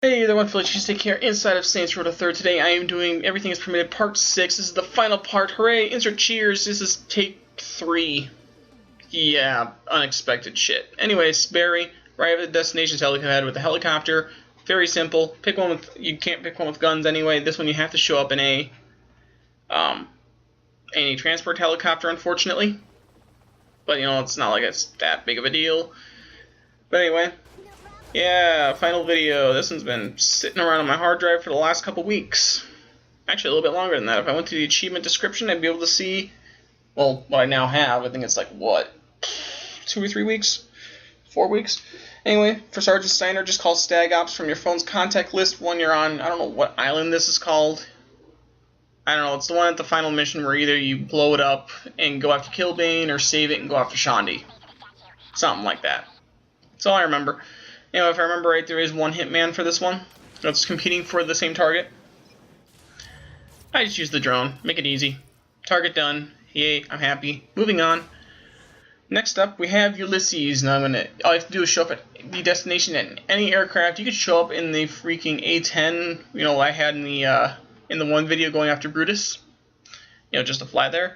Hey there, one Felicity's take care inside of Saints Row the Third. Today I am doing Everything is Permitted Part 6. This is the final part. Hooray! Insert cheers. This is take 3. Yeah, unexpected shit. Anyways, Barry, arrive at the destination's helipad with a helicopter. Very simple. Pick one with, you can't pick one with guns anyway. This one you have to show up in a transport helicopter, unfortunately. But you know, it's not like it's that big of a deal. But anyway. Yeah, final video. This one's been sitting around on my hard drive for the last couple weeks. Actually, a little bit longer than that. If I went to the achievement description, I'd be able to see, well, what I now have. I think it's like, what, 2 or 3 weeks? 4 weeks? Anyway, for Sergeant Steiner, just call Stag Ops from your phone's contact list when you're on, I don't know what island this is called. I don't know, it's the one at the final mission where either you blow it up and go after Kill Bane, or save it and go after Shandi. Something like that. That's all I remember. You know, if I remember right, there is one hitman for this one that's competing for the same target. I just use the drone. Make it easy. Target done. Yay, I'm happy. Moving on. Next up, we have Ulysses. Now, all you have to do is show up at the destination at any aircraft. You could show up in the freaking A-10, you know, I had in the one video going after Brutus. You know, just to fly there.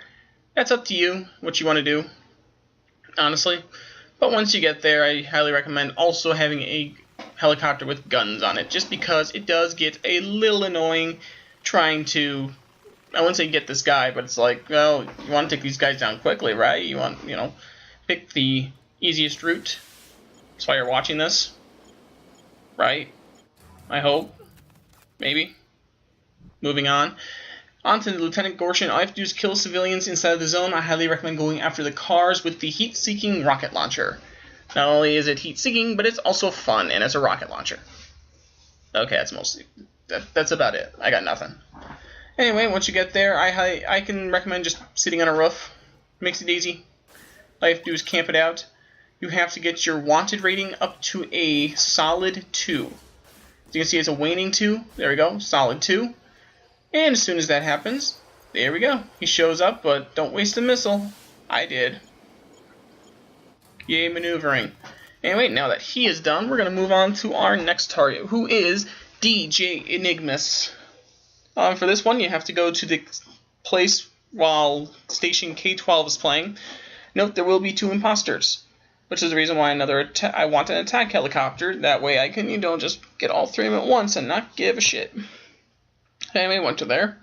That's up to you, what you want to do, honestly. But once you get there, I highly recommend also having a helicopter with guns on it, just because it does get a little annoying trying to, I wouldn't say get this guy, but it's like, well, you want to take these guys down quickly, right? You want, you know, pick the easiest route. That's why you're watching this, right? I hope. Maybe. Moving on. On to Lieutenant Gorshin. All you have to do is kill civilians inside of the zone. I highly recommend going after the cars with the heat-seeking rocket launcher. Not only is it heat-seeking, but it's also fun, and it's a rocket launcher. Okay, that's mostly... That's about it. I got nothing. Anyway, once you get there, I can recommend just sitting on a roof. Makes it easy. All you have to do is camp it out. You have to get your wanted rating up to a solid 2. As you can see, it's a waning 2. There we go, solid 2. And as soon as that happens, there we go. He shows up, but don't waste a missile. I did. Yay, maneuvering. Anyway, now that he is done, we're going to move on to our next target, who is DJ Enigmus. For this one, you have to go to the place while Station K-12 is playing. Note, there will be 2 imposters, which is the reason why I want an attack helicopter. That way I can, you know, just get all 3 of them at once and not give a shit. Anyway, went to there.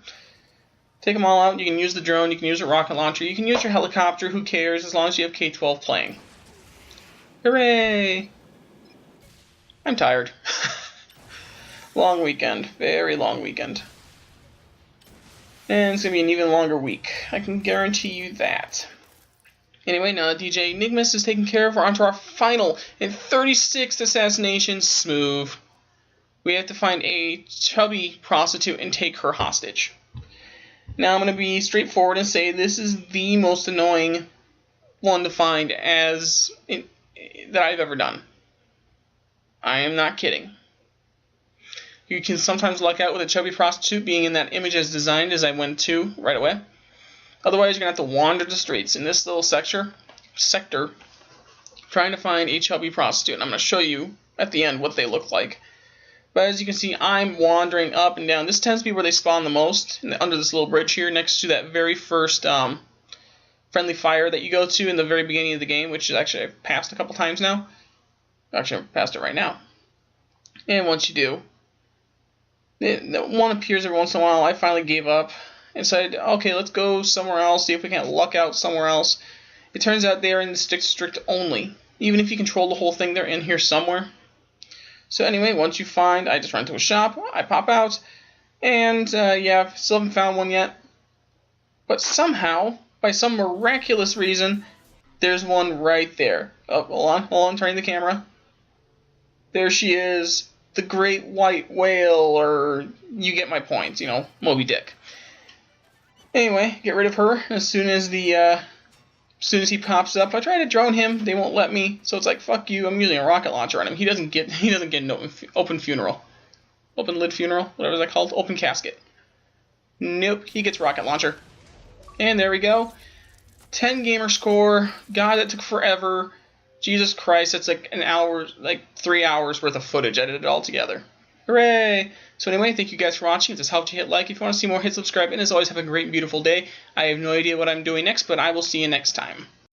Take them all out. You can use the drone, you can use a rocket launcher, you can use your helicopter, who cares, as long as you have K-12 playing. Hooray! I'm tired. Long weekend. Very long weekend. And it's going to be an even longer week. I can guarantee you that. Anyway, now that DJ Enigmus is taken care of, we're on to our final and 36th assassination, Smoov. We have to find a chubby prostitute and take her hostage. Now I'm going to be straightforward and say this is the most annoying one to find that I've ever done. I am not kidding. You can sometimes luck out with a chubby prostitute being in that image as designed as I went to right away. Otherwise, you're going to have to wander the streets in this little sector trying to find a chubby prostitute. And I'm going to show you at the end what they look like. But as you can see, I'm wandering up and down. This tends to be where they spawn the most, under this little bridge here, next to that very first friendly fire that you go to in the very beginning of the game, which is actually I've passed a couple times now. Actually, I've passed it right now. And once you do, one appears every once in a while. I finally gave up and said, okay, let's go somewhere else, see if we can't luck out somewhere else. It turns out they're in the district only. Even if you control the whole thing, they're in here somewhere. So anyway, once you find, I just run to a shop, I pop out, and yeah, still haven't found one yet. But somehow, by some miraculous reason, there's one right there. Oh, hold on, turning the camera. There she is, the great white whale, or you get my point, you know, Moby Dick. Anyway, get rid of her as soon as he pops up. I try to drone him, they won't let me, so it's like, fuck you, I'm using a rocket launcher on him. He doesn't get an open funeral. Open lid funeral, whatever that's called, open casket. Nope, he gets rocket launcher. And there we go. 10 gamer score. God, that took forever. Jesus Christ, that's like an hour, like 3 hours worth of footage edited all together. Hooray! So anyway, thank you guys for watching. If this helped you, hit like. If you want to see more, hit subscribe. And as always, have a great, beautiful day. I have no idea what I'm doing next, but I will see you next time.